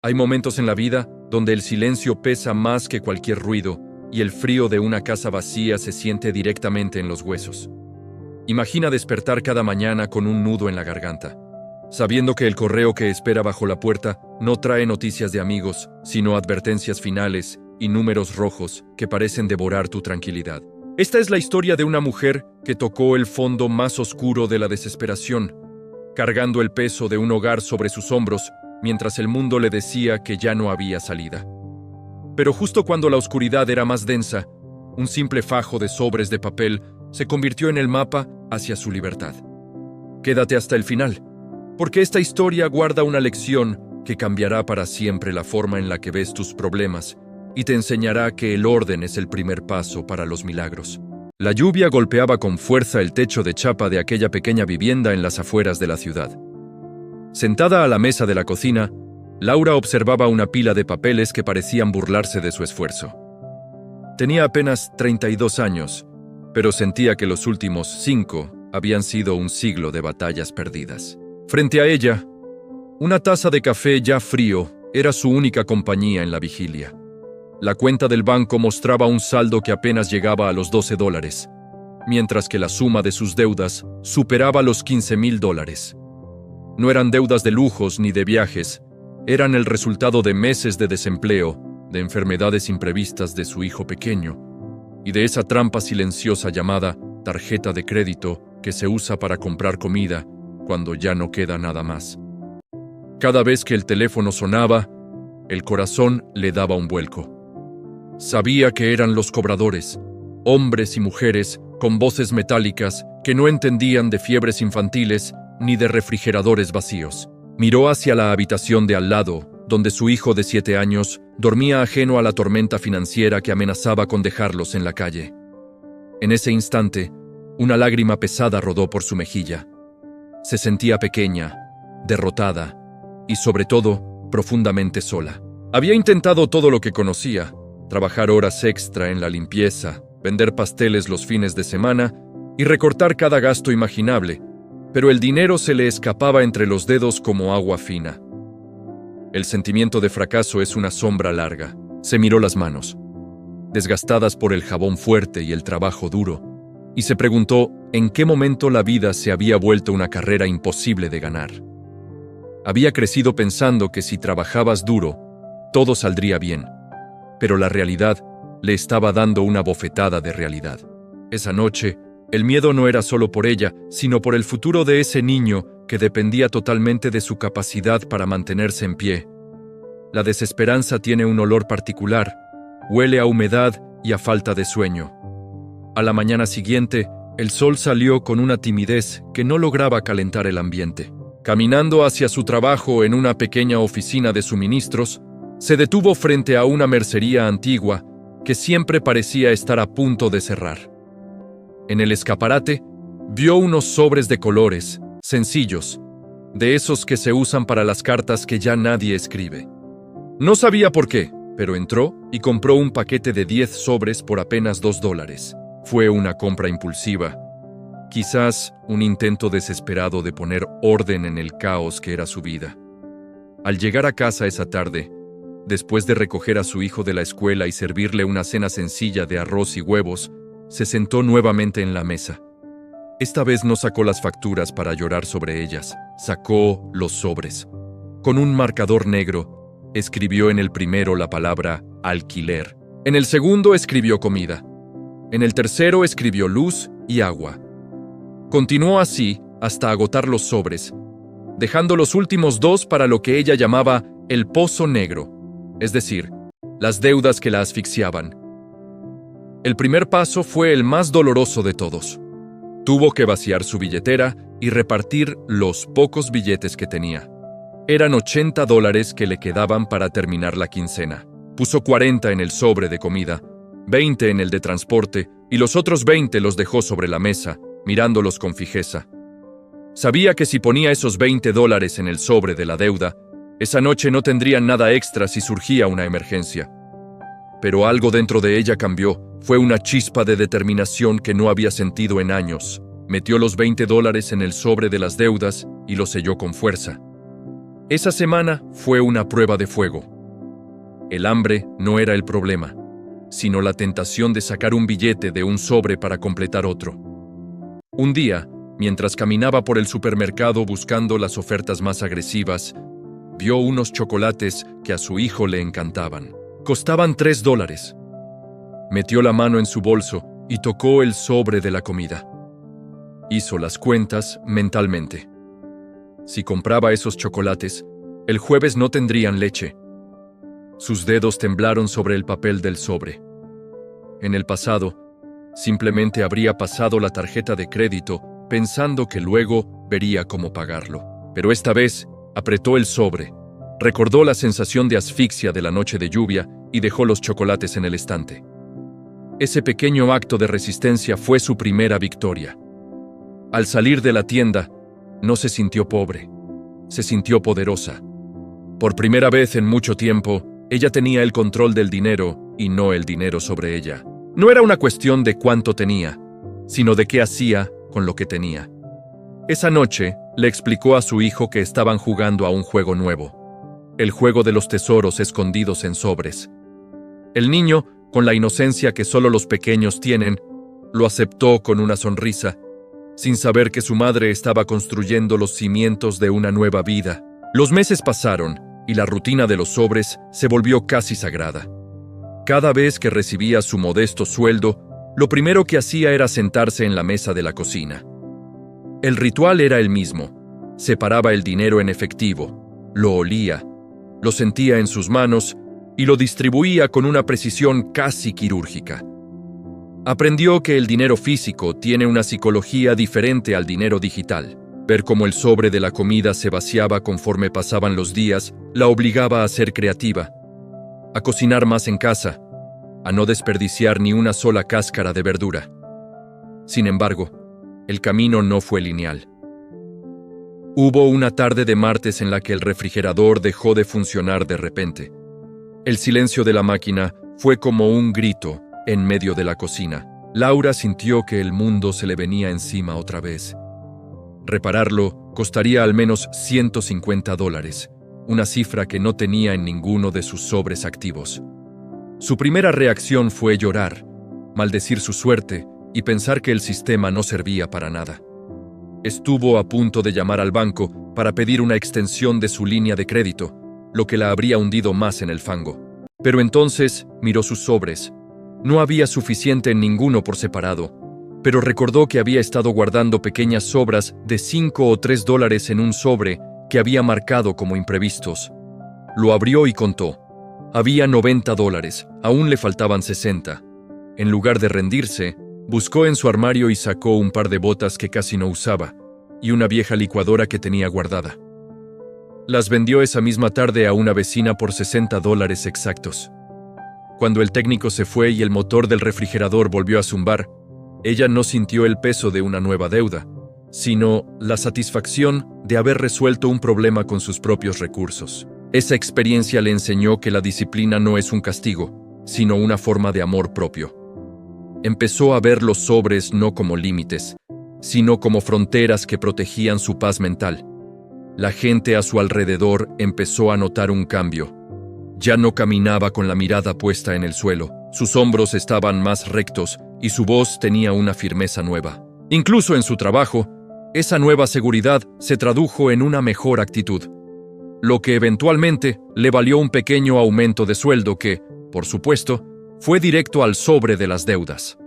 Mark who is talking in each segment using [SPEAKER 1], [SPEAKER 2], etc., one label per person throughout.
[SPEAKER 1] Hay momentos en la vida donde el silencio pesa más que cualquier ruido y el frío de una casa vacía se siente directamente en los huesos. Imagina despertar cada mañana con un nudo en la garganta, sabiendo que el correo que espera bajo la puerta no trae noticias de amigos, sino advertencias finales y números rojos que parecen devorar tu tranquilidad. Esta es la historia de una mujer que tocó el fondo más oscuro de la desesperación, cargando el peso de un hogar sobre sus hombros, mientras el mundo le decía que ya no había salida. Pero justo cuando la oscuridad era más densa, un simple fajo de sobres de papel se convirtió en el mapa hacia su libertad. Quédate hasta el final, porque esta historia guarda una lección que cambiará para siempre la forma en la que ves tus problemas y te enseñará que el orden es el primer paso para los milagros. La lluvia golpeaba con fuerza el techo de chapa de aquella pequeña vivienda en las afueras de la ciudad. Sentada a la mesa de la cocina, Laura observaba una pila de papeles que parecían burlarse de su esfuerzo. Tenía apenas 32 años, pero sentía que los últimos 5 habían sido un siglo de batallas perdidas. Frente a ella, una taza de café ya frío era su única compañía en la vigilia. La cuenta del banco mostraba un saldo que apenas llegaba a los $12, mientras que la suma de sus deudas superaba los $15,000. No eran deudas de lujos ni de viajes, eran el resultado de meses de desempleo, de enfermedades imprevistas de su hijo pequeño y de esa trampa silenciosa llamada tarjeta de crédito que se usa para comprar comida cuando ya no queda nada más. Cada vez que el teléfono sonaba, el corazón le daba un vuelco. Sabía que eran los cobradores, hombres y mujeres con voces metálicas que no entendían de fiebres infantiles ni de refrigeradores vacíos. Miró hacia la habitación de al lado, donde su hijo de 7 años dormía ajeno a la tormenta financiera que amenazaba con dejarlos en la calle. En ese instante, una lágrima pesada rodó por su mejilla. Se sentía pequeña, derrotada y, sobre todo, profundamente sola. Había intentado todo lo que conocía: trabajar horas extra en la limpieza, vender pasteles los fines de semana y recortar cada gasto imaginable, pero el dinero se le escapaba entre los dedos como agua fina. El sentimiento de fracaso es una sombra larga. Se miró las manos, desgastadas por el jabón fuerte y el trabajo duro, y se preguntó en qué momento la vida se había vuelto una carrera imposible de ganar. Había crecido pensando que si trabajabas duro, todo saldría bien, pero la realidad le estaba dando una bofetada de realidad. Esa noche, el miedo no era solo por ella, sino por el futuro de ese niño que dependía totalmente de su capacidad para mantenerse en pie. La desesperanza tiene un olor particular, huele a humedad y a falta de sueño. A la mañana siguiente, el sol salió con una timidez que no lograba calentar el ambiente. Caminando hacia su trabajo en una pequeña oficina de suministros, se detuvo frente a una mercería antigua que siempre parecía estar a punto de cerrar. En el escaparate, vio unos sobres de colores, sencillos, de esos que se usan para las cartas que ya nadie escribe. No sabía por qué, pero entró y compró un paquete de 10 sobres por apenas $2. Fue una compra impulsiva, quizás un intento desesperado de poner orden en el caos que era su vida. Al llegar a casa esa tarde, después de recoger a su hijo de la escuela y servirle una cena sencilla de arroz y huevos, se sentó nuevamente en la mesa. Esta vez no sacó las facturas para llorar sobre ellas, sacó los sobres. Con un marcador negro, escribió en el primero la palabra alquiler. En el segundo escribió comida. En el tercero escribió luz y agua. Continuó así hasta agotar los sobres, dejando los últimos 2 para lo que ella llamaba el pozo negro, es decir, las deudas que la asfixiaban. El primer paso fue el más doloroso de todos. Tuvo que vaciar su billetera y repartir los pocos billetes que tenía. Eran $80 que le quedaban para terminar la quincena. Puso 40 en el sobre de comida, 20 en el de transporte y los otros 20 los dejó sobre la mesa, mirándolos con fijeza. Sabía que si ponía esos $20 en el sobre de la deuda, esa noche no tendrían nada extra si surgía una emergencia. Pero algo dentro de ella cambió. Fue una chispa de determinación que no había sentido en años. Metió los $20 en el sobre de las deudas y lo selló con fuerza. Esa semana fue una prueba de fuego. El hambre no era el problema, sino la tentación de sacar un billete de un sobre para completar otro. Un día, mientras caminaba por el supermercado buscando las ofertas más agresivas, vio unos chocolates que a su hijo le encantaban. Costaban $3. Metió la mano en su bolso y tocó el sobre de la comida. Hizo las cuentas mentalmente. Si compraba esos chocolates, el jueves no tendrían leche. Sus dedos temblaron sobre el papel del sobre. En el pasado, simplemente habría pasado la tarjeta de crédito pensando que luego vería cómo pagarlo. Pero esta vez, apretó el sobre, recordó la sensación de asfixia de la noche de lluvia y dejó los chocolates en el estante. Ese pequeño acto de resistencia fue su primera victoria. Al salir de la tienda, no se sintió pobre, se sintió poderosa. Por primera vez en mucho tiempo, ella tenía el control del dinero y no el dinero sobre ella. No era una cuestión de cuánto tenía, sino de qué hacía con lo que tenía. Esa noche, le explicó a su hijo que estaban jugando a un juego nuevo, el juego de los tesoros escondidos en sobres. El niño, con la inocencia que solo los pequeños tienen, lo aceptó con una sonrisa, sin saber que su madre estaba construyendo los cimientos de una nueva vida. Los meses pasaron y la rutina de los sobres se volvió casi sagrada. Cada vez que recibía su modesto sueldo, lo primero que hacía era sentarse en la mesa de la cocina. El ritual era el mismo. Separaba el dinero en efectivo, lo olía, lo sentía en sus manos y lo distribuía con una precisión casi quirúrgica. Aprendió que el dinero físico tiene una psicología diferente al dinero digital. Ver cómo el sobre de la comida se vaciaba conforme pasaban los días la obligaba a ser creativa, a cocinar más en casa, a no desperdiciar ni una sola cáscara de verdura. Sin embargo, el camino no fue lineal. Hubo una tarde de martes en la que el refrigerador dejó de funcionar de repente. El silencio de la máquina fue como un grito en medio de la cocina. Laura sintió que el mundo se le venía encima otra vez. Repararlo costaría al menos $150, una cifra que no tenía en ninguno de sus sobres activos. Su primera reacción fue llorar, maldecir su suerte y pensar que el sistema no servía para nada. Estuvo a punto de llamar al banco para pedir una extensión de su línea de crédito, lo que la habría hundido más en el fango. Pero entonces miró sus sobres. No había suficiente en ninguno por separado, pero recordó que había estado guardando pequeñas sobras de $5 o $3 en un sobre que había marcado como imprevistos. Lo abrió y contó. Había $90, aún le faltaban 60. En lugar de rendirse, buscó en su armario y sacó un par de botas que casi no usaba y una vieja licuadora que tenía guardada. Las vendió esa misma tarde a una vecina por $60 exactos. Cuando el técnico se fue y el motor del refrigerador volvió a zumbar, ella no sintió el peso de una nueva deuda, sino la satisfacción de haber resuelto un problema con sus propios recursos. Esa experiencia le enseñó que la disciplina no es un castigo, sino una forma de amor propio. Empezó a ver los sobres no como límites, sino como fronteras que protegían su paz mental. La gente a su alrededor empezó a notar un cambio. Ya no caminaba con la mirada puesta en el suelo, sus hombros estaban más rectos y su voz tenía una firmeza nueva. Incluso en su trabajo, esa nueva seguridad se tradujo en una mejor actitud, lo que eventualmente le valió un pequeño aumento de sueldo que, por supuesto, fue directo al sobre de las deudas.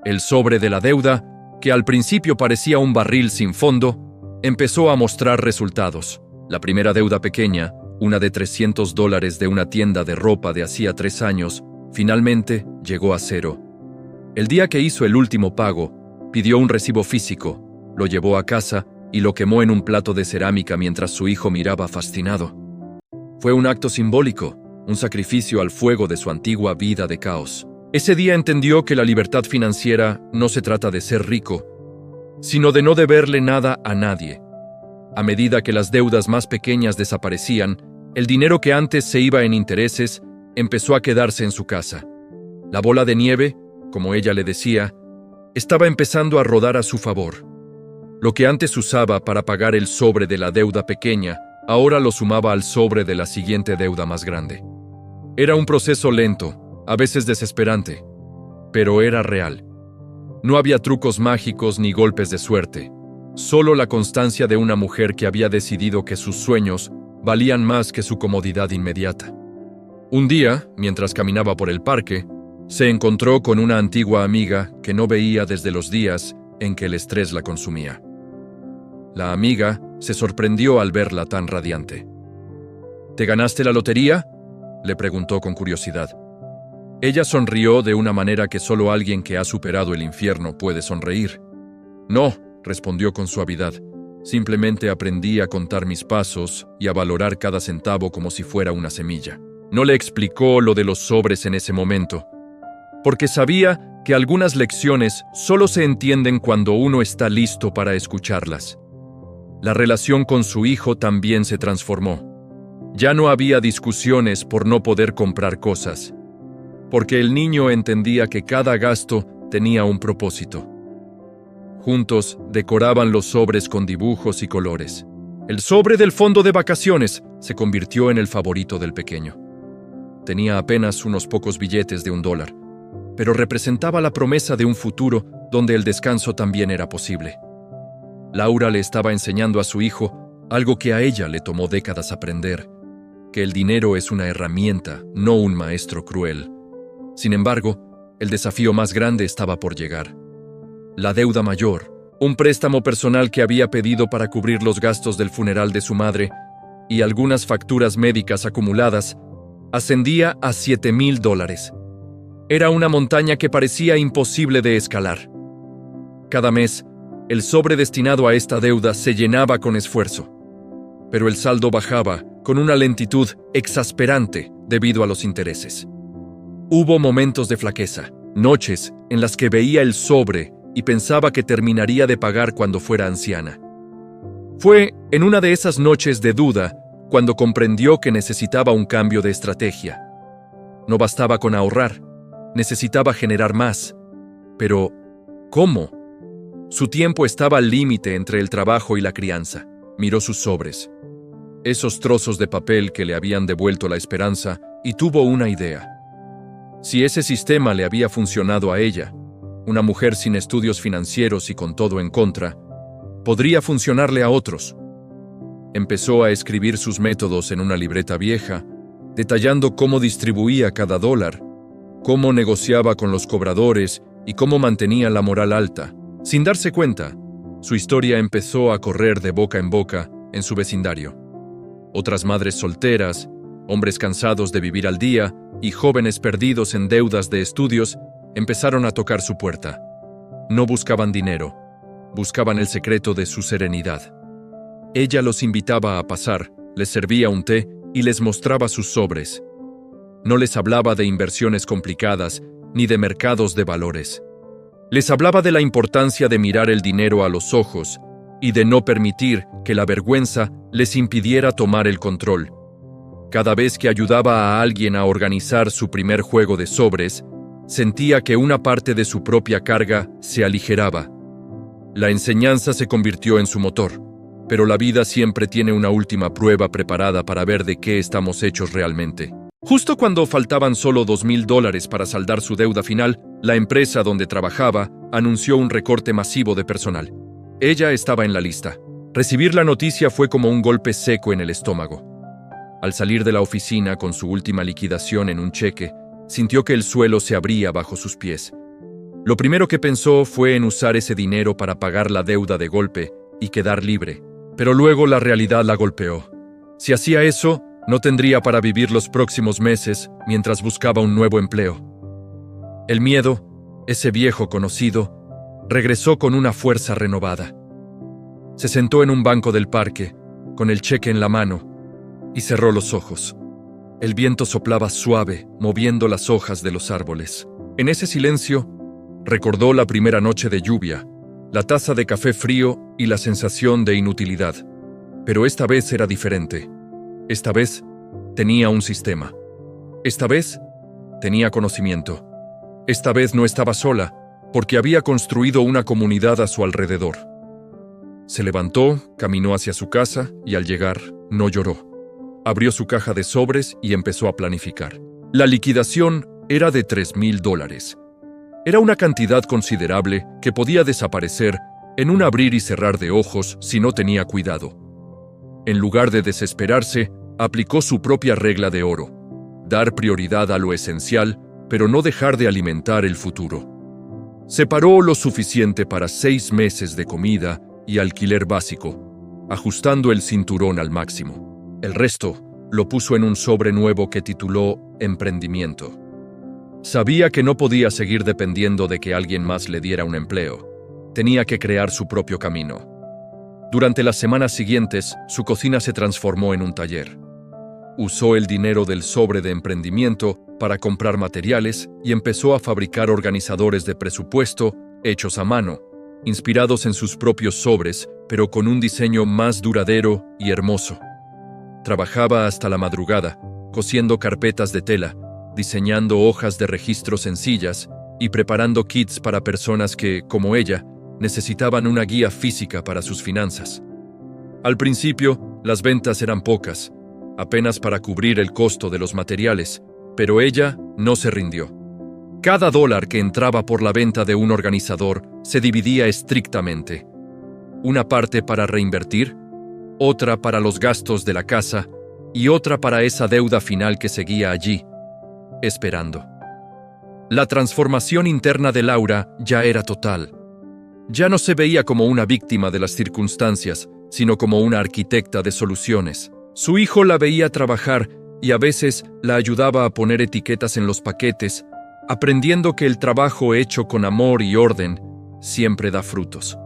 [SPEAKER 1] El sobre de la deuda, que al principio parecía un barril sin fondo, empezó a mostrar resultados. La primera deuda pequeña, una de $300 de una tienda de ropa de hacía 3 años, finalmente llegó a 0. El día que hizo el último pago, pidió un recibo físico, lo llevó a casa y lo quemó en un plato de cerámica mientras su hijo miraba fascinado. Fue un acto simbólico, un sacrificio al fuego de su antigua vida de caos. Ese día entendió que la libertad financiera no se trata de ser rico, sino de no deberle nada a nadie. A medida que las deudas más pequeñas desaparecían, el dinero que antes se iba en intereses empezó a quedarse en su casa. La bola de nieve, como ella le decía, estaba empezando a rodar a su favor. Lo que antes usaba para pagar el sobre de la deuda pequeña, ahora lo sumaba al sobre de la siguiente deuda más grande. Era un proceso lento, a veces desesperante, pero era real. No había trucos mágicos ni golpes de suerte, solo la constancia de una mujer que había decidido que sus sueños valían más que su comodidad inmediata. Un día, mientras caminaba por el parque, se encontró con una antigua amiga que no veía desde los días en que el estrés la consumía. La amiga se sorprendió al verla tan radiante. ¿Te ganaste la lotería?, le preguntó con curiosidad. Ella sonrió de una manera que solo alguien que ha superado el infierno puede sonreír. No, respondió con suavidad. Simplemente aprendí a contar mis pasos y a valorar cada centavo como si fuera una semilla. No le explicó lo de los sobres en ese momento, porque sabía que algunas lecciones solo se entienden cuando uno está listo para escucharlas. La relación con su hijo también se transformó. Ya no había discusiones por no poder comprar cosas, porque el niño entendía que cada gasto tenía un propósito. Juntos decoraban los sobres con dibujos y colores. El sobre del fondo de vacaciones se convirtió en el favorito del pequeño. Tenía apenas unos pocos billetes de $1, pero representaba la promesa de un futuro donde el descanso también era posible. Laura le estaba enseñando a su hijo algo que a ella le tomó décadas aprender, que el dinero es una herramienta, no un maestro cruel. Sin embargo, el desafío más grande estaba por llegar. La deuda mayor, un préstamo personal que había pedido para cubrir los gastos del funeral de su madre y algunas facturas médicas acumuladas, ascendía a $7,000. Era una montaña que parecía imposible de escalar. Cada mes, el sobre destinado a esta deuda se llenaba con esfuerzo, pero el saldo bajaba con una lentitud exasperante debido a los intereses. Hubo momentos de flaqueza, noches en las que veía el sobre y pensaba que terminaría de pagar cuando fuera anciana. Fue en una de esas noches de duda cuando comprendió que necesitaba un cambio de estrategia. No bastaba con ahorrar, necesitaba generar más. Pero, ¿cómo? Su tiempo estaba al límite entre el trabajo y la crianza. Miró sus sobres, esos trozos de papel que le habían devuelto la esperanza, y tuvo una idea. Si ese sistema le había funcionado a ella, una mujer sin estudios financieros y con todo en contra, podría funcionarle a otros. Empezó a escribir sus métodos en una libreta vieja, detallando cómo distribuía cada $, cómo negociaba con los cobradores y cómo mantenía la moral alta. Sin darse cuenta, su historia empezó a correr de boca en boca en su vecindario. Otras madres solteras, hombres cansados de vivir al día y jóvenes perdidos en deudas de estudios empezaron a tocar su puerta. No buscaban dinero, buscaban el secreto de su serenidad. Ella los invitaba a pasar, les servía un té y les mostraba sus sobres. No les hablaba de inversiones complicadas ni de mercados de valores. Les hablaba de la importancia de mirar el dinero a los ojos y de no permitir que la vergüenza les impidiera tomar el control. Cada vez que ayudaba a alguien a organizar su primer juego de sobres, sentía que una parte de su propia carga se aligeraba. La enseñanza se convirtió en su motor, pero la vida siempre tiene una última prueba preparada para ver de qué estamos hechos realmente. Justo cuando faltaban solo $2,000 para saldar su deuda final, la empresa donde trabajaba anunció un recorte masivo de personal. Ella estaba en la lista. Recibir la noticia fue como un golpe seco en el estómago. Al salir de la oficina con su última liquidación en un cheque, sintió que el suelo se abría bajo sus pies. Lo primero que pensó fue en usar ese dinero para pagar la deuda de golpe y quedar libre, pero luego la realidad la golpeó. Si hacía eso, no tendría para vivir los próximos meses mientras buscaba un nuevo empleo. El miedo, ese viejo conocido, regresó con una fuerza renovada. Se sentó en un banco del parque, con el cheque en la mano, y cerró los ojos. El viento soplaba suave, moviendo las hojas de los árboles. En ese silencio, recordó la primera noche de lluvia, la taza de café frío y la sensación de inutilidad. Pero esta vez era diferente. Esta vez tenía un sistema. Esta vez tenía conocimiento. Esta vez no estaba sola, porque había construido una comunidad a su alrededor. Se levantó, caminó hacia su casa y al llegar, no lloró. Abrió su caja de sobres y empezó a planificar. La liquidación era de $3,000. Era una cantidad considerable que podía desaparecer en un abrir y cerrar de ojos si no tenía cuidado. En lugar de desesperarse, aplicó su propia regla de oro: dar prioridad a lo esencial, pero no dejar de alimentar el futuro. Separó lo suficiente para 6 meses de comida y alquiler básico, ajustando el cinturón al máximo. El resto lo puso en un sobre nuevo que tituló Emprendimiento. Sabía que no podía seguir dependiendo de que alguien más le diera un empleo. Tenía que crear su propio camino. Durante las semanas siguientes, su cocina se transformó en un taller. Usó el dinero del sobre de emprendimiento para comprar materiales y empezó a fabricar organizadores de presupuesto hechos a mano, inspirados en sus propios sobres, pero con un diseño más duradero y hermoso. Trabajaba hasta la madrugada, cosiendo carpetas de tela, diseñando hojas de registro sencillas y preparando kits para personas que, como ella, necesitaban una guía física para sus finanzas. Al principio, las ventas eran pocas, apenas para cubrir el costo de los materiales, pero ella no se rindió. Cada dólar que entraba por la venta de un organizador se dividía estrictamente. Una parte para reinvertir, otra para los gastos de la casa y otra para esa deuda final que seguía allí, esperando. La transformación interna de Laura ya era total. Ya no se veía como una víctima de las circunstancias, sino como una arquitecta de soluciones. Su hijo la veía trabajar y a veces la ayudaba a poner etiquetas en los paquetes, aprendiendo que el trabajo hecho con amor y orden siempre da frutos.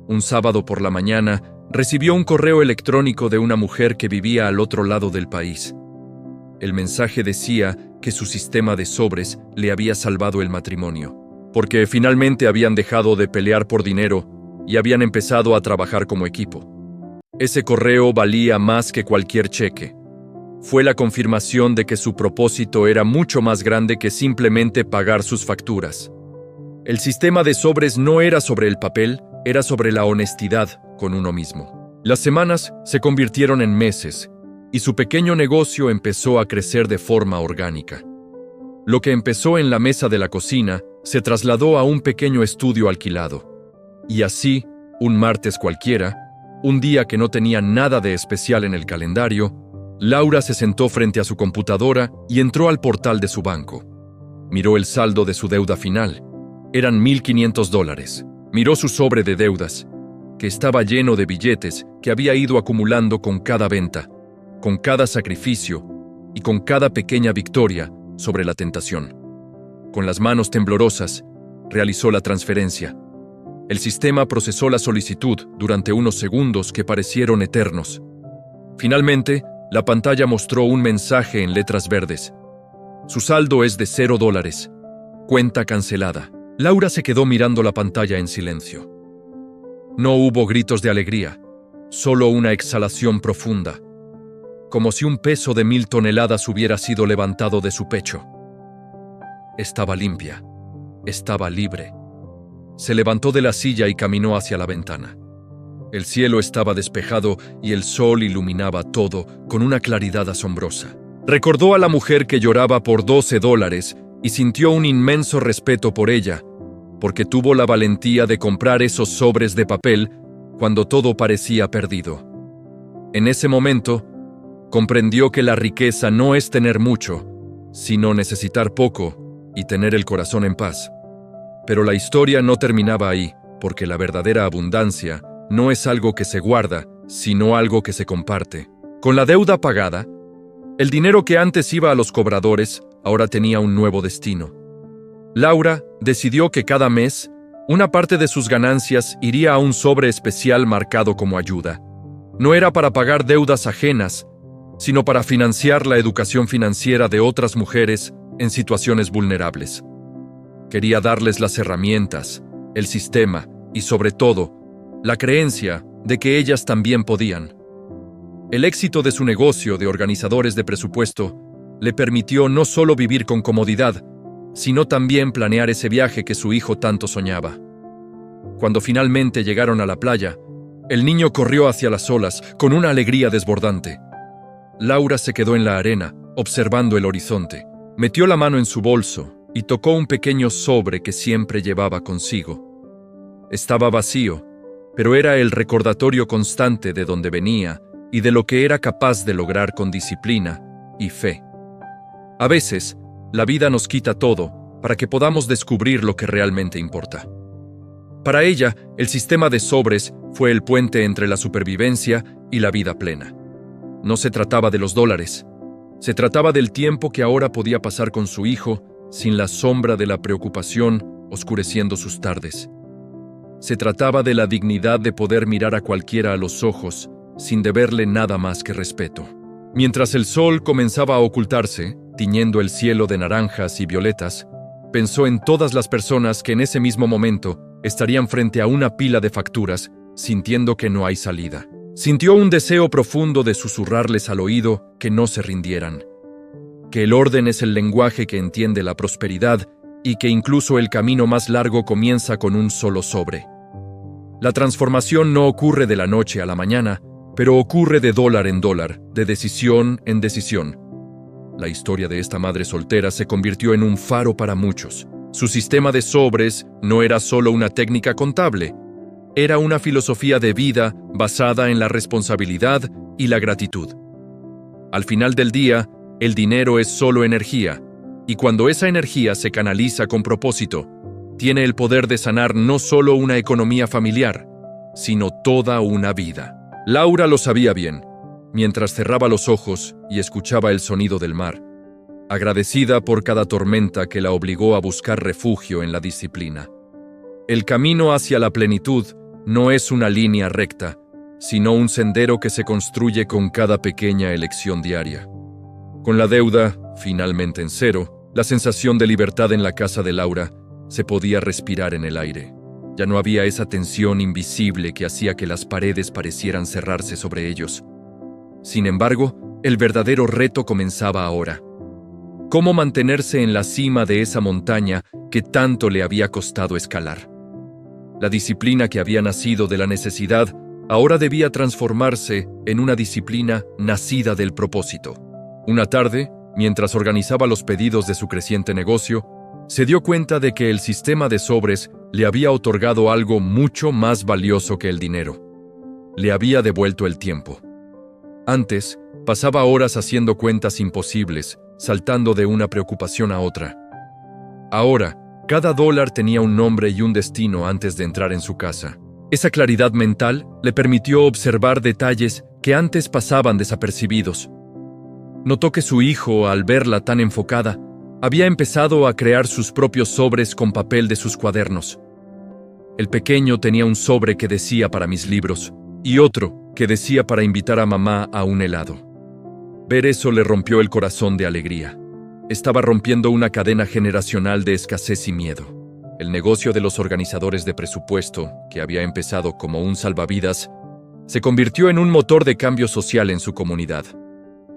[SPEAKER 1] Un sábado por la mañana, recibió un correo electrónico de una mujer que vivía al otro lado del país. El mensaje decía que su sistema de sobres le había salvado el matrimonio, porque finalmente habían dejado de pelear por dinero y habían empezado a trabajar como equipo. Ese correo valía más que cualquier cheque. Fue la confirmación de que su propósito era mucho más grande que simplemente pagar sus facturas. El sistema de sobres no era sobre el papel, era sobre la honestidad con uno mismo. Las semanas se convirtieron en meses y su pequeño negocio empezó a crecer de forma orgánica. Lo que empezó en la mesa de la cocina se trasladó a un pequeño estudio alquilado. Y así, un martes cualquiera, un día que no tenía nada de especial en el calendario, Laura se sentó frente a su computadora y entró al portal de su banco. Miró el saldo de su deuda final. Eran $1,500. Miró su sobre de deudas, que estaba lleno de billetes que había ido acumulando con cada venta, con cada sacrificio y con cada pequeña victoria sobre la tentación. Con las manos temblorosas, realizó la transferencia. El sistema procesó la solicitud durante unos segundos que parecieron eternos. Finalmente, la pantalla mostró un mensaje en letras verdes. Su saldo es de $0. Cuenta cancelada. Laura se quedó mirando la pantalla en silencio. No hubo gritos de alegría, solo una exhalación profunda, como si un peso de 1,000 toneladas hubiera sido levantado de su pecho. Estaba limpia, estaba libre. Se levantó de la silla y caminó hacia la ventana. El cielo estaba despejado y el sol iluminaba todo con una claridad asombrosa. Recordó a la mujer que lloraba por $12 y sintió un inmenso respeto por ella, porque tuvo la valentía de comprar esos sobres de papel cuando todo parecía perdido. En ese momento, comprendió que la riqueza no es tener mucho, sino necesitar poco y tener el corazón en paz. Pero la historia no terminaba ahí, porque la verdadera abundancia no es algo que se guarda, sino algo que se comparte. Con la deuda pagada, el dinero que antes iba a los cobradores ahora tenía un nuevo destino. Laura decidió que cada mes, una parte de sus ganancias iría a un sobre especial marcado como ayuda. No era para pagar deudas ajenas, sino para financiar la educación financiera de otras mujeres en situaciones vulnerables. Quería darles las herramientas, el sistema y, sobre todo, la creencia de que ellas también podían. El éxito de su negocio de organizadores de presupuesto le permitió no solo vivir con comodidad, sino también planear ese viaje que su hijo tanto soñaba. Cuando finalmente llegaron a la playa, El niño corrió hacia las olas con una alegría desbordante. Laura se quedó en la arena, observando el horizonte. Metió la mano en su bolso y tocó un pequeño sobre que siempre llevaba consigo. Estaba vacío, pero era el recordatorio constante de dónde venía y de lo que era capaz de lograr con disciplina y fe. A veces, la vida nos quita todo para que podamos descubrir lo que realmente importa. Para ella, el sistema de sobres fue el puente entre la supervivencia y la vida plena. No se trataba de los dólares. Se trataba del tiempo que ahora podía pasar con su hijo sin la sombra de la preocupación oscureciendo sus tardes. Se trataba de la dignidad de poder mirar a cualquiera a los ojos sin deberle nada más que respeto. Mientras el sol comenzaba a ocultarse, tiñendo el cielo de naranjas y violetas, pensó en todas las personas que en ese mismo momento estarían frente a una pila de facturas, sintiendo que no hay salida. Sintió un deseo profundo de susurrarles al oído que no se rindieran, que el orden es el lenguaje que entiende la prosperidad y que incluso el camino más largo comienza con un solo sobre. La transformación no ocurre de la noche a la mañana, pero ocurre de dólar en dólar, de decisión en decisión. La historia de esta madre soltera se convirtió en un faro para muchos. Su sistema de sobres no era solo una técnica contable, era una filosofía de vida basada en la responsabilidad y la gratitud. Al final del día, el dinero es solo energía, y cuando esa energía se canaliza con propósito, tiene el poder de sanar no solo una economía familiar, sino toda una vida. Laura lo sabía bien, mientras cerraba los ojos y escuchaba el sonido del mar, agradecida por cada tormenta que la obligó a buscar refugio en la disciplina. El camino hacia la plenitud no es una línea recta, sino un sendero que se construye con cada pequeña elección diaria. Con la deuda, finalmente en cero, la sensación de libertad en la casa de Laura se podía respirar en el aire. Ya no había esa tensión invisible que hacía que las paredes parecieran cerrarse sobre ellos. Sin embargo, el verdadero reto comenzaba ahora. ¿Cómo mantenerse en la cima de esa montaña que tanto le había costado escalar? La disciplina que había nacido de la necesidad ahora debía transformarse en una disciplina nacida del propósito. Una tarde, mientras organizaba los pedidos de su creciente negocio, se dio cuenta de que el sistema de sobres le había otorgado algo mucho más valioso que el dinero. Le había devuelto el tiempo. Antes, pasaba horas haciendo cuentas imposibles, saltando de una preocupación a otra. Ahora, cada dólar tenía un nombre y un destino antes de entrar en su casa. Esa claridad mental le permitió observar detalles que antes pasaban desapercibidos. Notó que su hijo, al verla tan enfocada, había empezado a crear sus propios sobres con papel de sus cuadernos. El pequeño tenía un sobre que decía para mis libros y otro que decía para invitar a mamá a un helado. Ver eso le rompió el corazón de alegría. Estaba rompiendo una cadena generacional de escasez y miedo. El negocio de los organizadores de presupuesto, que había empezado como un salvavidas, se convirtió en un motor de cambio social en su comunidad.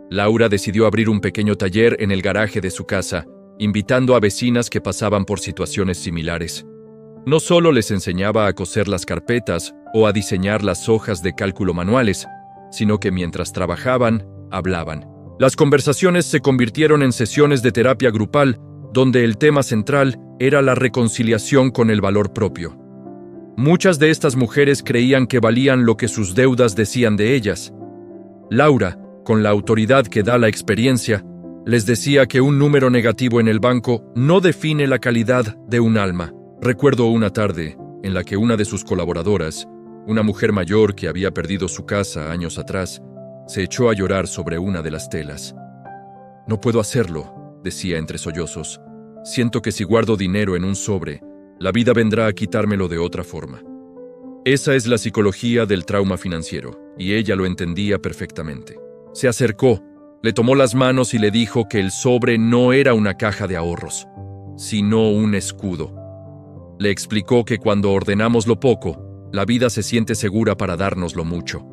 [SPEAKER 1] Laura decidió abrir un pequeño taller en el garaje de su casa, invitando a vecinas que pasaban por situaciones similares. No solo les enseñaba a coser las carpetas o a diseñar las hojas de cálculo manuales, sino que mientras trabajaban, hablaban. Las conversaciones se convirtieron en sesiones de terapia grupal, donde el tema central era la reconciliación con el valor propio. Muchas de estas mujeres creían que valían lo que sus deudas decían de ellas. Laura, con la autoridad que da la experiencia, les decía que un número negativo en el banco no define la calidad de un alma. Recuerdo una tarde en la que una de sus colaboradoras, una mujer mayor que había perdido su casa años atrás, se echó a llorar sobre una de las telas. «No puedo hacerlo», decía entre sollozos. «Siento que si guardo dinero en un sobre, la vida vendrá a quitármelo de otra forma». Esa es la psicología del trauma financiero, y ella lo entendía perfectamente. Se acercó, le tomó las manos y le dijo que el sobre no era una caja de ahorros, sino un escudo. Le explicó que cuando ordenamos lo poco, la vida se siente segura para darnos lo mucho.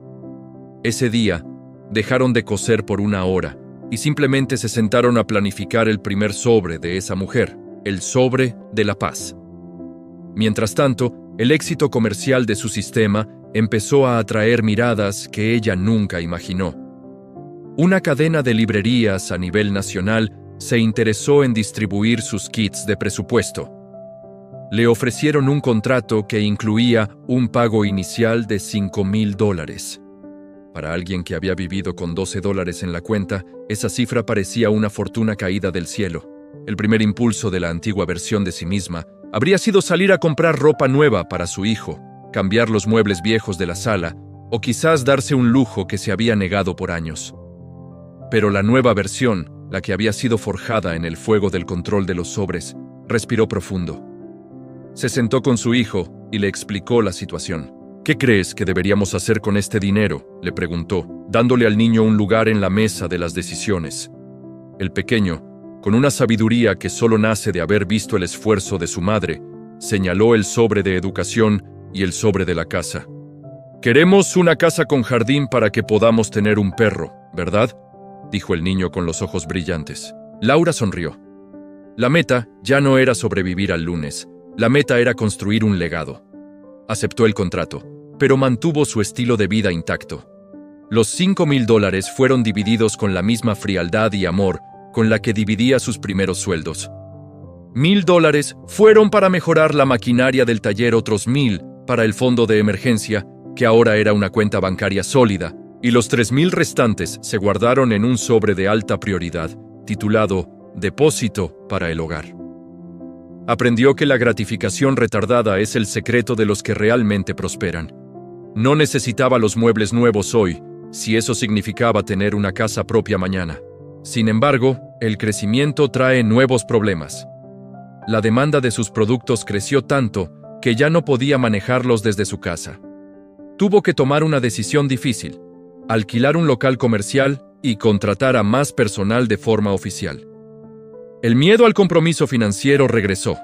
[SPEAKER 1] Ese día, dejaron de coser por una hora y simplemente se sentaron a planificar el primer sobre de esa mujer, el sobre de la paz. Mientras tanto, el éxito comercial de su sistema empezó a atraer miradas que ella nunca imaginó. Una cadena de librerías a nivel nacional se interesó en distribuir sus kits de presupuesto. Le ofrecieron un contrato que incluía un pago inicial de $5,000. Para alguien que había vivido con $12 en la cuenta, esa cifra parecía una fortuna caída del cielo. El primer impulso de la antigua versión de sí misma habría sido salir a comprar ropa nueva para su hijo, cambiar los muebles viejos de la sala, o quizás darse un lujo que se había negado por años. Pero la nueva versión, la que había sido forjada en el fuego del control de los sobres, respiró profundo. Se sentó con su hijo y le explicó la situación. «¿Qué crees que deberíamos hacer con este dinero?», le preguntó, dándole al niño un lugar en la mesa de las decisiones. El pequeño, con una sabiduría que solo nace de haber visto el esfuerzo de su madre, señaló el sobre de educación y el sobre de la casa. «Queremos una casa con jardín para que podamos tener un perro, ¿verdad?», dijo el niño con los ojos brillantes. Laura sonrió. La meta ya no era sobrevivir al lunes. La meta era construir un legado. Aceptó el contrato, pero mantuvo su estilo de vida intacto. Los $5,000 fueron divididos con la misma frialdad y amor con la que dividía sus primeros sueldos. $1,000 fueron para mejorar la maquinaria del taller, otros 1,000 para el fondo de emergencia, que ahora era una cuenta bancaria sólida, y los 3,000 restantes se guardaron en un sobre de alta prioridad, titulado Depósito para el Hogar. Aprendió que la gratificación retardada es el secreto de los que realmente prosperan. No necesitaba los muebles nuevos hoy, si eso significaba tener una casa propia mañana. Sin embargo, el crecimiento trae nuevos problemas. La demanda de sus productos creció tanto que ya no podía manejarlos desde su casa. Tuvo que tomar una decisión difícil: alquilar un local comercial y contratar a más personal de forma oficial. El miedo al compromiso financiero regresó.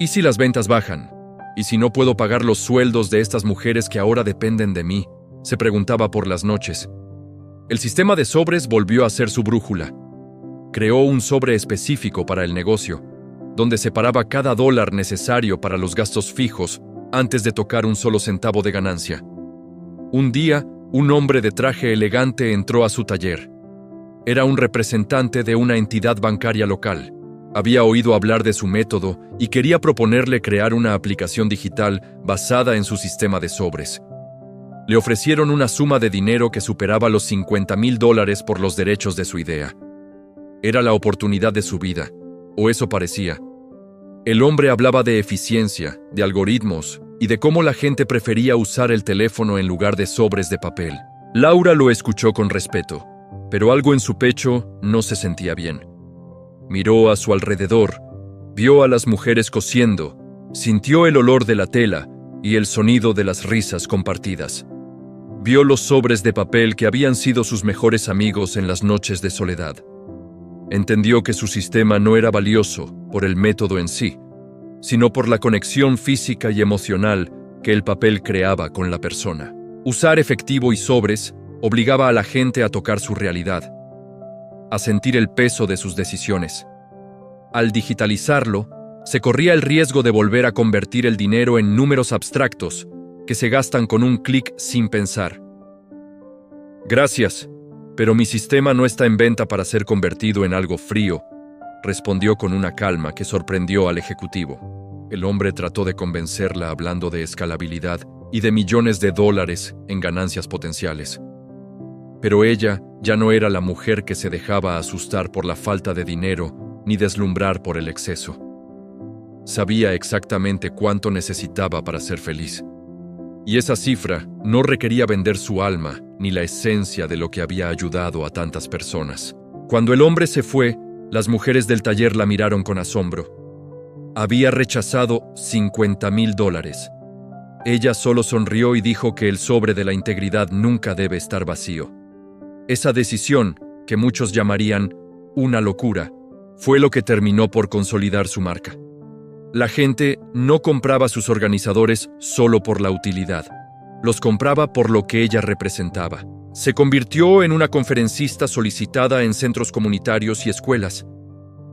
[SPEAKER 1] ¿Y si las ventas bajan? ¿Y si no puedo pagar los sueldos de estas mujeres que ahora dependen de mí?, se preguntaba por las noches. El sistema de sobres volvió a ser su brújula. Creó un sobre específico para el negocio, donde separaba cada dólar necesario para los gastos fijos antes de tocar un solo centavo de ganancia. Un día, un hombre de traje elegante entró a su taller. Era un representante de una entidad bancaria local. Había oído hablar de su método y quería proponerle crear una aplicación digital basada en su sistema de sobres. Le ofrecieron una suma de dinero que superaba los $50,000 por los derechos de su idea. Era la oportunidad de su vida, o eso parecía. El hombre hablaba de eficiencia, de algoritmos y de cómo la gente prefería usar el teléfono en lugar de sobres de papel. Laura lo escuchó con respeto, pero algo en su pecho no se sentía bien. Miró a su alrededor, vio a las mujeres cosiendo, sintió el olor de la tela y el sonido de las risas compartidas. Vio los sobres de papel que habían sido sus mejores amigos en las noches de soledad. Entendió que su sistema no era valioso por el método en sí, sino por la conexión física y emocional que el papel creaba con la persona. Usar efectivo y sobres obligaba a la gente a tocar su realidad, a sentir el peso de sus decisiones. Al digitalizarlo, se corría el riesgo de volver a convertir el dinero en números abstractos que se gastan con un clic sin pensar. «Gracias, pero mi sistema no está en venta para ser convertido en algo frío», respondió con una calma que sorprendió al ejecutivo. El hombre trató de convencerla hablando de escalabilidad y de millones de dólares en ganancias potenciales. Pero ella ya no era la mujer que se dejaba asustar por la falta de dinero ni deslumbrar por el exceso. Sabía exactamente cuánto necesitaba para ser feliz. Y esa cifra no requería vender su alma ni la esencia de lo que había ayudado a tantas personas. Cuando el hombre se fue, las mujeres del taller la miraron con asombro. Había rechazado $50,000. Ella solo sonrió y dijo que el sobre de la integridad nunca debe estar vacío. Esa decisión, que muchos llamarían una locura, fue lo que terminó por consolidar su marca. La gente no compraba a sus organizadores solo por la utilidad. Los compraba por lo que ella representaba. Se convirtió en una conferencista solicitada en centros comunitarios y escuelas.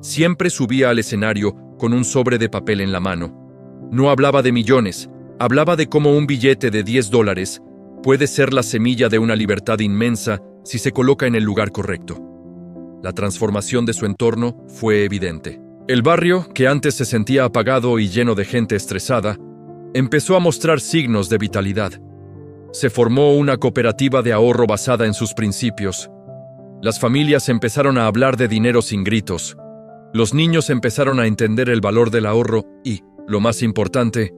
[SPEAKER 1] Siempre subía al escenario con un sobre de papel en la mano. No hablaba de millones, Hablaba de cómo un billete de $10 puede ser la semilla de una libertad inmensa si se coloca en el lugar correcto. La transformación de su entorno fue evidente. El barrio, que antes se sentía apagado y lleno de gente estresada, empezó a mostrar signos de vitalidad. Se formó una cooperativa de ahorro basada en sus principios. Las familias empezaron a hablar de dinero sin gritos. Los niños empezaron a entender el valor del ahorro y, lo más importante,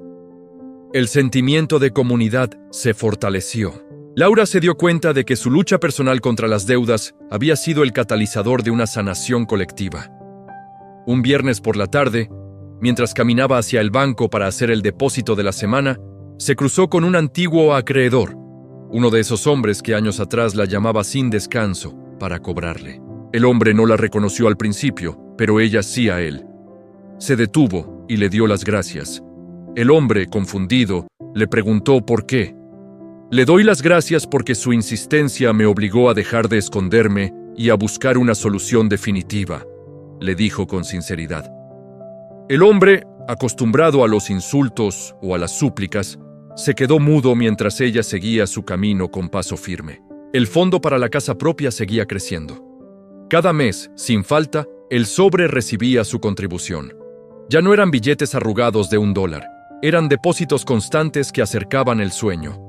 [SPEAKER 1] el sentimiento de comunidad se fortaleció. Laura se dio cuenta de que su lucha personal contra las deudas había sido el catalizador de una sanación colectiva. Un viernes por la tarde, mientras caminaba hacia el banco para hacer el depósito de la semana, se cruzó con un antiguo acreedor, uno de esos hombres que años atrás la llamaba sin descanso para cobrarle. El hombre no la reconoció al principio, pero ella sí a él. Se detuvo y le dio las gracias. El hombre, confundido, le preguntó por qué. «Le doy las gracias porque su insistencia me obligó a dejar de esconderme y a buscar una solución definitiva», le dijo con sinceridad. El hombre, acostumbrado a los insultos o a las súplicas, se quedó mudo mientras ella seguía su camino con paso firme. El fondo para la casa propia seguía creciendo. Cada mes, sin falta, el sobre recibía su contribución. Ya no eran billetes arrugados de $1, eran depósitos constantes que acercaban el sueño.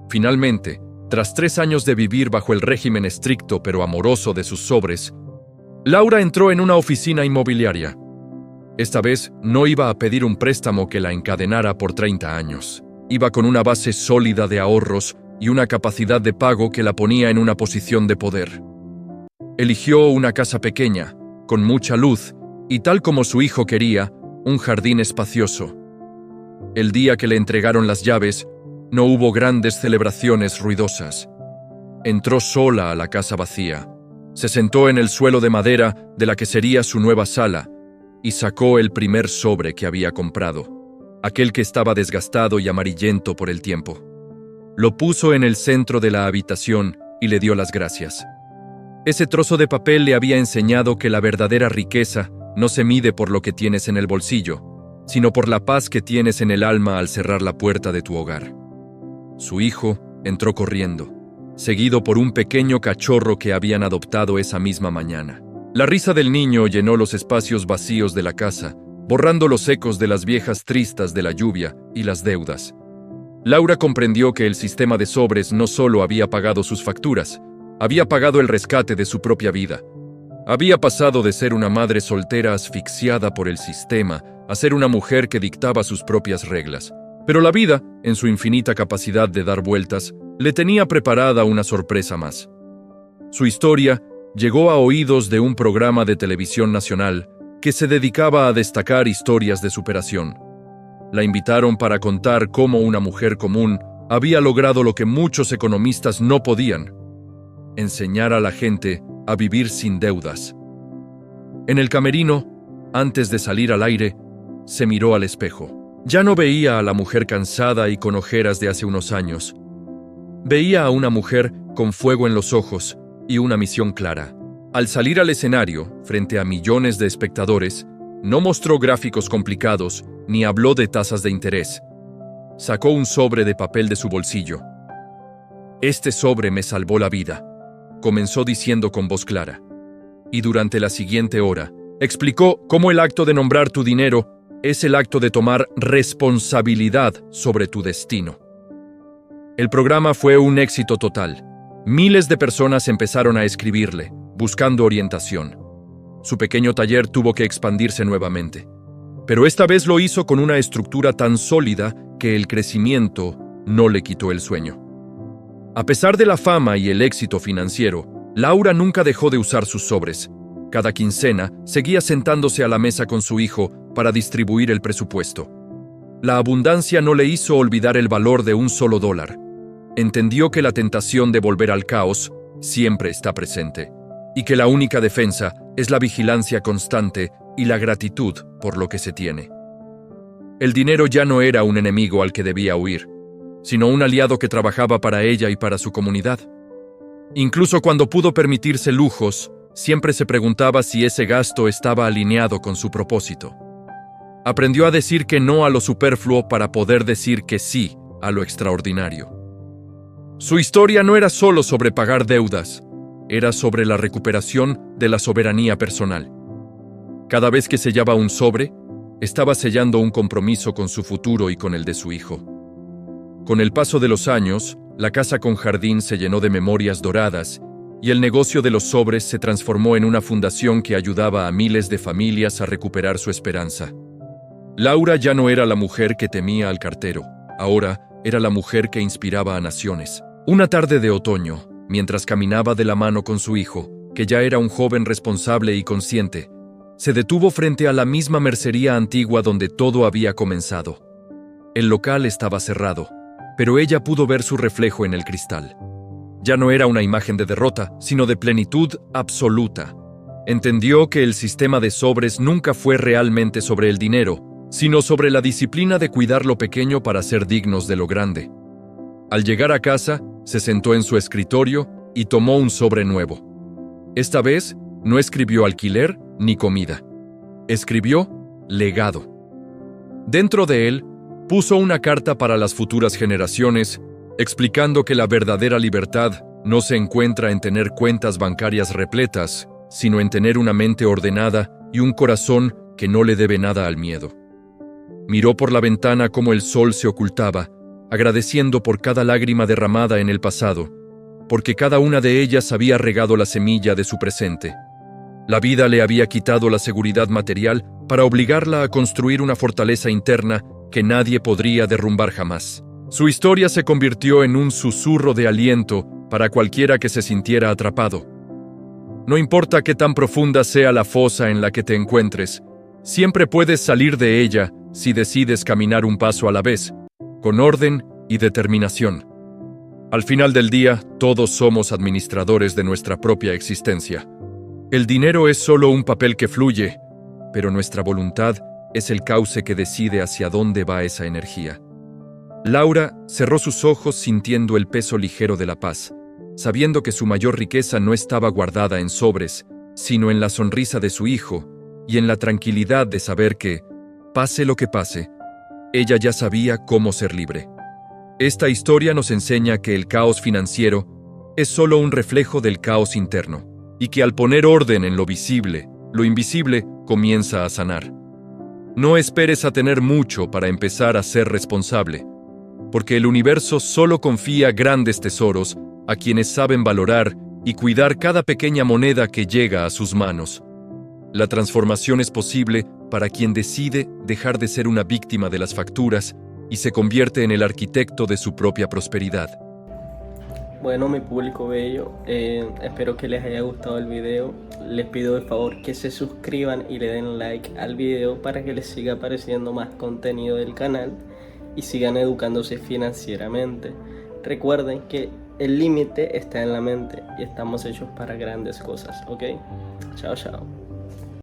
[SPEAKER 1] Finalmente, tras 3 años de vivir bajo el régimen estricto pero amoroso de sus sobres, Laura entró en una oficina inmobiliaria. Esta vez no iba a pedir un préstamo que la encadenara por 30 años. Iba con una base sólida de ahorros y una capacidad de pago que la ponía en una posición de poder. Eligió una casa pequeña, con mucha luz, y tal como su hijo quería, un jardín espacioso. El día que le entregaron las llaves, no hubo grandes celebraciones ruidosas. Entró sola a la casa vacía. Se sentó en el suelo de madera de la que sería su nueva sala y sacó el primer sobre que había comprado, aquel que estaba desgastado y amarillento por el tiempo. Lo puso en el centro de la habitación y le dio las gracias. Ese trozo de papel le había enseñado que la verdadera riqueza no se mide por lo que tienes en el bolsillo, sino por la paz que tienes en el alma al cerrar la puerta de tu hogar. Su hijo entró corriendo, seguido por un pequeño cachorro que habían adoptado esa misma mañana. La risa del niño llenó los espacios vacíos de la casa, borrando los ecos de las viejas tristas de la lluvia y las deudas. Laura comprendió que el sistema de sobres no solo había pagado sus facturas, había pagado el rescate de su propia vida. Había pasado de ser una madre soltera asfixiada por el sistema a ser una mujer que dictaba sus propias reglas. Pero la vida, en su infinita capacidad de dar vueltas, le tenía preparada una sorpresa más. Su historia llegó a oídos de un programa de televisión nacional que se dedicaba a destacar historias de superación. La invitaron para contar cómo una mujer común había logrado lo que muchos economistas no podían: enseñar a la gente a vivir sin deudas. En el camerino, antes de salir al aire, se miró al espejo. Ya no veía a la mujer cansada y con ojeras de hace unos años. Veía a una mujer con fuego en los ojos y una misión clara. Al salir al escenario, frente a millones de espectadores, no mostró gráficos complicados ni habló de tasas de interés. Sacó un sobre de papel de su bolsillo. «Este sobre me salvó la vida», comenzó diciendo con voz clara. Y durante la siguiente hora, explicó cómo el acto de nombrar tu dinero es el acto de tomar responsabilidad sobre tu destino. El programa fue un éxito total. Miles de personas empezaron a escribirle, buscando orientación. Su pequeño taller tuvo que expandirse nuevamente. Pero esta vez lo hizo con una estructura tan sólida que el crecimiento no le quitó el sueño. A pesar de la fama y el éxito financiero, Laura nunca dejó de usar sus sobres. Cada quincena seguía sentándose a la mesa con su hijo para distribuir el presupuesto. La abundancia no le hizo olvidar el valor de un solo $1. Entendió que la tentación de volver al caos siempre está presente, y que la única defensa es la vigilancia constante y la gratitud por lo que se tiene. El dinero ya no era un enemigo al que debía huir, sino un aliado que trabajaba para ella y para su comunidad. Incluso cuando pudo permitirse lujos, siempre se preguntaba si ese gasto estaba alineado con su propósito. Aprendió a decir que no a lo superfluo para poder decir que sí a lo extraordinario. Su historia no era solo sobre pagar deudas, era sobre la recuperación de la soberanía personal. Cada vez que sellaba un sobre, estaba sellando un compromiso con su futuro y con el de su hijo. Con el paso de los años, la casa con jardín se llenó de memorias doradas y el negocio de los sobres se transformó en una fundación que ayudaba a miles de familias a recuperar su esperanza. Laura ya no era la mujer que temía al cartero, ahora era la mujer que inspiraba a naciones. Una tarde de otoño, mientras caminaba de la mano con su hijo, que ya era un joven responsable y consciente, se detuvo frente a la misma mercería antigua donde todo había comenzado. El local estaba cerrado, pero ella pudo ver su reflejo en el cristal. Ya no era una imagen de derrota, sino de plenitud absoluta. Entendió que el sistema de sobres nunca fue realmente sobre el dinero, sino sobre la disciplina de cuidar lo pequeño para ser dignos de lo grande. Al llegar a casa, se sentó en su escritorio y tomó un sobre nuevo. Esta vez, no escribió alquiler ni comida. Escribió legado. Dentro de él, puso una carta para las futuras generaciones, explicando que la verdadera libertad no se encuentra en tener cuentas bancarias repletas, sino en tener una mente ordenada y un corazón que no le debe nada al miedo. Miró por la ventana cómo el sol se ocultaba, agradeciendo por cada lágrima derramada en el pasado, porque cada una de ellas había regado la semilla de su presente. La vida le había quitado la seguridad material para obligarla a construir una fortaleza interna que nadie podría derrumbar jamás. Su historia se convirtió en un susurro de aliento para cualquiera que se sintiera atrapado. No importa qué tan profunda sea la fosa en la que te encuentres, siempre puedes salir de ella si decides caminar un paso a la vez, con orden y determinación. Al final del día, todos somos administradores de nuestra propia existencia. El dinero es solo un papel que fluye, pero nuestra voluntad es el cauce que decide hacia dónde va esa energía. Laura cerró sus ojos sintiendo el peso ligero de la paz, sabiendo que su mayor riqueza no estaba guardada en sobres, sino en la sonrisa de su hijo y en la tranquilidad de saber que, pase lo que pase, ella ya sabía cómo ser libre. Esta historia nos enseña que el caos financiero es solo un reflejo del caos interno, y que al poner orden en lo visible, lo invisible comienza a sanar. No esperes a tener mucho para empezar a ser responsable, porque el universo solo confía grandes tesoros a quienes saben valorar y cuidar cada pequeña moneda que llega a sus manos. La transformación es posible para quien decide dejar de ser una víctima de las facturas y se convierte en el arquitecto de su propia prosperidad.
[SPEAKER 2] Bueno, mi público bello, espero que les haya gustado el video. Les pido de favor que se suscriban y le den like al video para que les siga apareciendo más contenido del canal y sigan educándose financieramente. Recuerden que el límite está en la mente y estamos hechos para grandes cosas, ¿ok? Chao, chao.